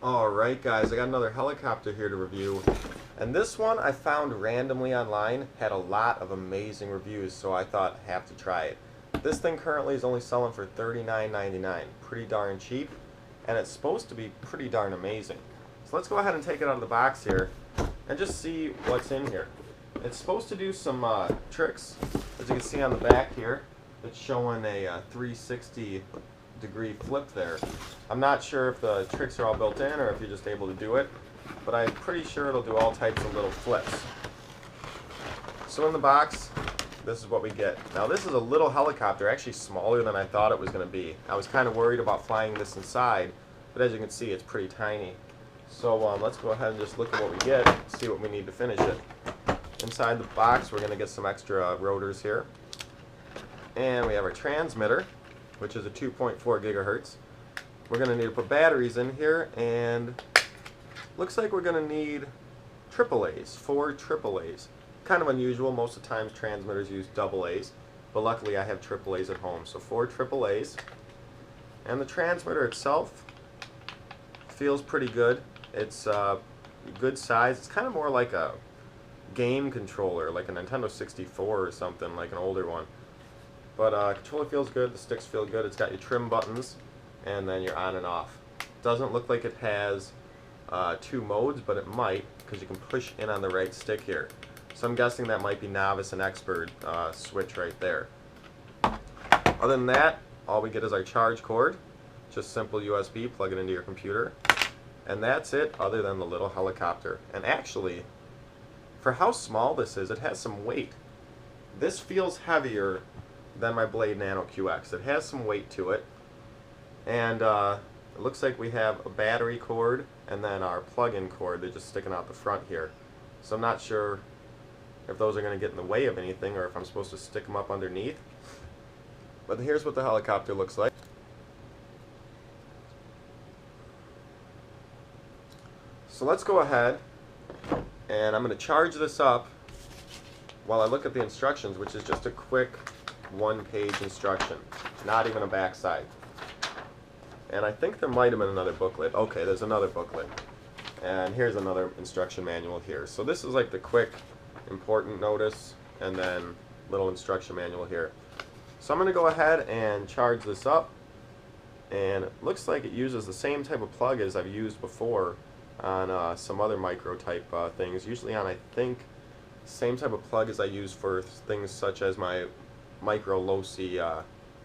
Alright guys, I got another helicopter here to review, and this one I found randomly online, had a lot of amazing reviews, so I thought I have to try it. This thing currently is only selling for $39.99, pretty darn cheap, and it's supposed to be pretty darn amazing. So let's go ahead and take it out of the box here, and just see what's in here. It's supposed to do some tricks, as you can see on the back here. It's showing a 360-degree flip there. I'm not sure if the tricks are all built in or if you're just able to do it, but I'm pretty sure it'll do all types of little flips. So in the box, this is what we get. Now this is a little helicopter, actually smaller than I thought it was going to be. I was kind of worried about flying this inside, but as you can see, it's pretty tiny. So let's go ahead and just look at what we get, see what we need to finish it. Inside the box, we're going to get some extra rotors here. And we have our transmitter, which is a 2.4 gigahertz. We're going to need to put batteries in here, and looks like we're going to need AAAs, 4 AAAs. Kind of unusual, most of the times transmitters use AA's, but luckily I have AAAs at home, so 4 AAAs. And the transmitter itself feels pretty good. It's good size. It's kind of more like a game controller, like a Nintendo 64 or something, like an older one. But controller feels good, the sticks feel good. It's got your trim buttons, and then your on and off. Doesn't look like it has 2 modes, but it might, because you can push in on the right stick here. So I'm guessing that might be novice and expert switch right there. Other than that, all we get is our charge cord. Just simple USB, plug it into your computer. And that's it, other than the little helicopter. And actually, for how small this is, it has some weight. This feels heavier than my Blade Nano QX. It has some weight to it. And it looks like we have a battery cord and then our plug-in cord. They're just sticking out the front here. So I'm not sure if those are going to get in the way of anything or if I'm supposed to stick them up underneath. But here's what the helicopter looks like. So let's go ahead, and I'm going to charge this up while I look at the instructions, which is just a quick 1-page instruction, not even a backside. And I think there might have been another booklet. Okay, there's another booklet. And here's another instruction manual here. So this is like the quick, important notice, and then little instruction manual here. So I'm going to go ahead and charge this up, and it looks like it uses the same type of plug as I've used before on some other micro type things, usually on, I think, same type of plug as I use for things such as my micro low-C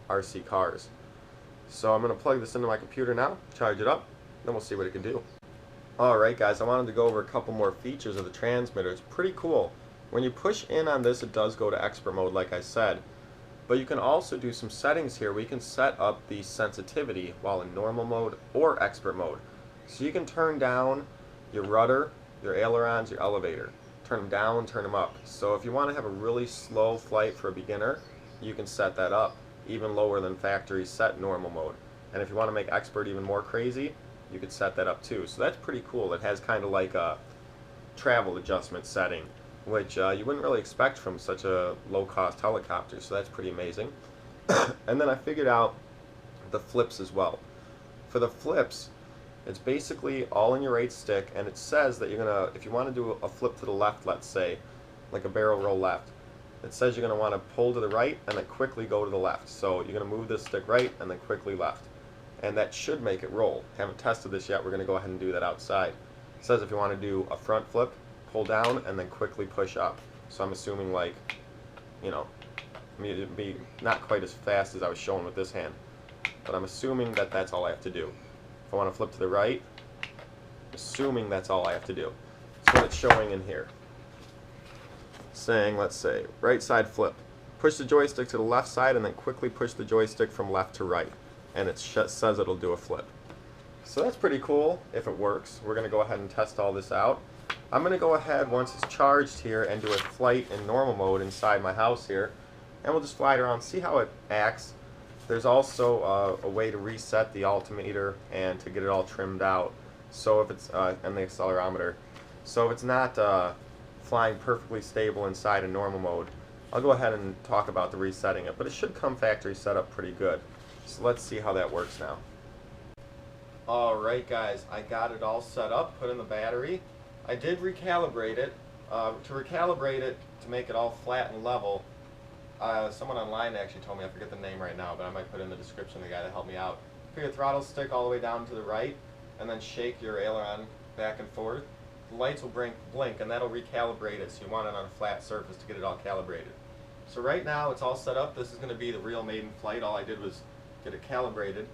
RC cars. So I'm going to plug this into my computer now, charge it up, then we'll see what it can do. Alright guys, I wanted to go over a couple more features of the transmitter. It's pretty cool. When you push in on this, it does go to expert mode like I said, but you can also do some settings here. We can set up the sensitivity while in normal mode or expert mode. So you can turn down your rudder, your ailerons, your elevator. Turn them down, turn them up. So if you want to have a really slow flight for a beginner, you can set that up, even lower than factory set normal mode. And if you want to make expert even more crazy, you could set that up too. So that's pretty cool. It has kind of like a travel adjustment setting, which you wouldn't really expect from such a low-cost helicopter, so that's pretty amazing. And then I figured out the flips as well. For the flips, it's basically all in your right stick, and it says that you're going to, if you want to do a flip to the left, let's say, like a barrel roll left, it says you're going to want to pull to the right and then quickly go to the left. So you're going to move this stick right and then quickly left. And that should make it roll. Haven't tested this yet, we're going to go ahead and do that outside. It says if you want to do a front flip, pull down and then quickly push up. So I'm assuming, like, you know, I mean, it'd be not quite as fast as I was showing with this hand, but I'm assuming that that's all I have to do. If I want to flip to the right, assuming that's all I have to do. That's what it's showing in here. Saying, let's say, right side flip. Push the joystick to the left side and then quickly push the joystick from left to right. And it says it'll do a flip. So that's pretty cool if it works. We're going to go ahead and test all this out. I'm going to go ahead once it's charged here and do a flight in normal mode inside my house here. And we'll just fly it around, see how it acts. There's also a way to reset the altimeter and to get it all trimmed out. So if it's and the accelerometer. So if it's not flying perfectly stable inside in normal mode, I'll go ahead and talk about the resetting it. But it should come factory set up pretty good. So let's see how that works now. Alright guys, I got it all set up, put in the battery. I did recalibrate it. To recalibrate it, to make it all flat and level, someone online actually told me, I forget the name right now, but I might put in the description, the guy that helped me out. Put your throttle stick all the way down to the right, and then shake your aileron back and forth. The lights will blink, and that'll recalibrate it, so you want it on a flat surface to get it all calibrated. So right now, it's all set up. This is going to be the real maiden flight. All I did was get it calibrated.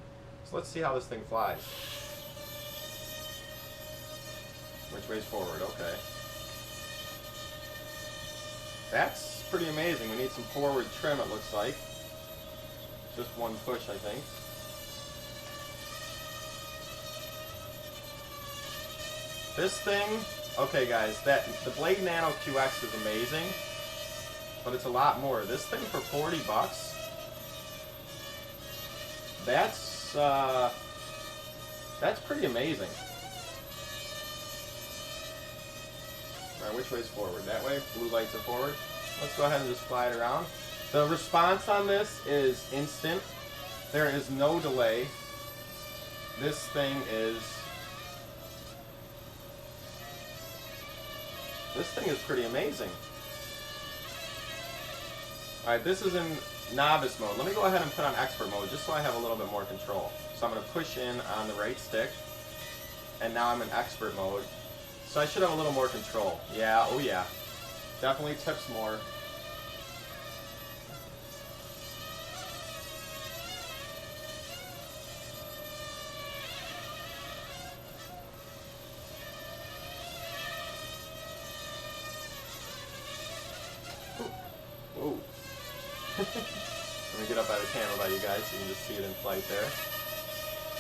So let's see how this thing flies. Which way's forward? Okay. That's pretty amazing. We need some forward trim, it looks like. Just one push, I think. This thing, okay guys, the Blade Nano QX is amazing, but it's a lot more. This thing for 40 bucks, that's pretty amazing. Alright, which way's forward? That way? Blue lights are forward. Let's go ahead and just fly it around. The response on this is instant. There is no delay. This thing is pretty amazing. Alright, this is in novice mode. Let me go ahead and put on expert mode just so I have a little bit more control. So I'm going to push in on the right stick, and now I'm in expert mode. So I should have a little more control. Yeah, oh yeah. Definitely tips more. Whoa. Let me get up out of camera by you guys so you can just see it in flight there.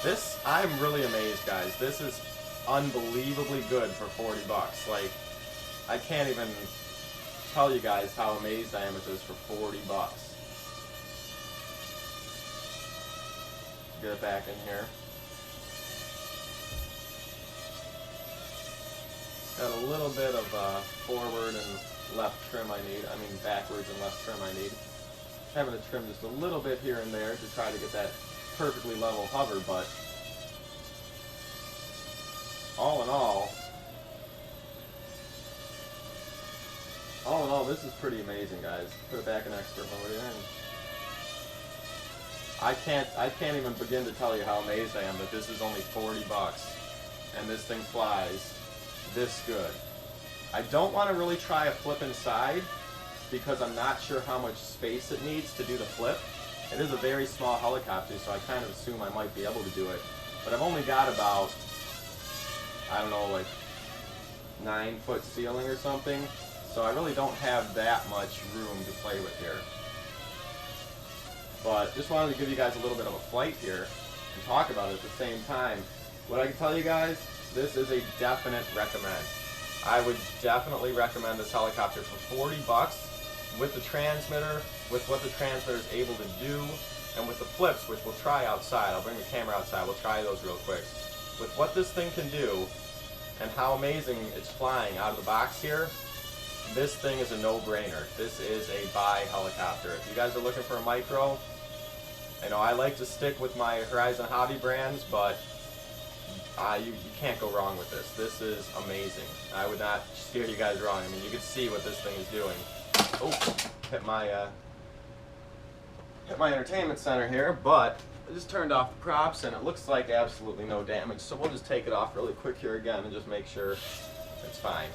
This, I'm really amazed, guys. This is unbelievably good for 40 bucks. Like, I can't even tell you guys how amazed I am at this for 40 bucks. Get it back in here. Got a little bit of forward and left trim I need. I mean backwards and left trim I need. Having to trim just a little bit here and there to try to get that perfectly level hover, but all in all, this is pretty amazing, guys. Put it back in expert mode here. And I can't even begin to tell you how amazed I am that this is only 40 bucks and this thing flies this good. I don't want to really try a flip inside because I'm not sure how much space it needs to do the flip. It is a very small helicopter, so I kind of assume I might be able to do it. But I've only got about, I don't know, like 9-foot ceiling or something, so I really don't have that much room to play with here. But just wanted to give you guys a little bit of a flight here and talk about it at the same time. What I can tell you guys, this is a definite recommend. I would definitely recommend this helicopter for 40 bucks with the transmitter, with what the transmitter is able to do, and with the flips, which we'll try outside. I'll bring the camera outside, we'll try those real quick. With what this thing can do, and how amazing it's flying out of the box here, this thing is a no-brainer. This is a buy helicopter. If you guys are looking for a micro, I know I like to stick with my Horizon Hobby brands, but you can't go wrong with this. This is amazing. I would not steer you guys wrong. I mean, you can see what this thing is doing. Oh, hit my entertainment center here, but I just turned off the props and it looks like absolutely no damage. So we'll just take it off really quick here again and just make sure it's fine.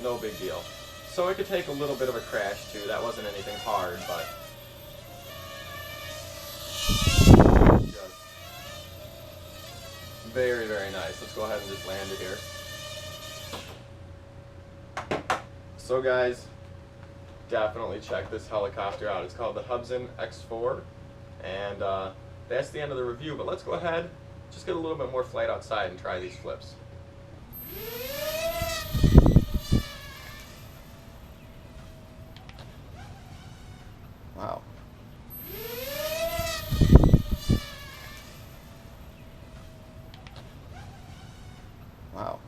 No big deal. So it could take a little bit of a crash too. That wasn't anything hard, but just very, very nice. Let's go ahead and just land it here. So guys, definitely check this helicopter out. It's called the Hubsan X4, and that's the end of the review. But let's go ahead, just get a little bit more flight outside and try these flips. Wow. Wow.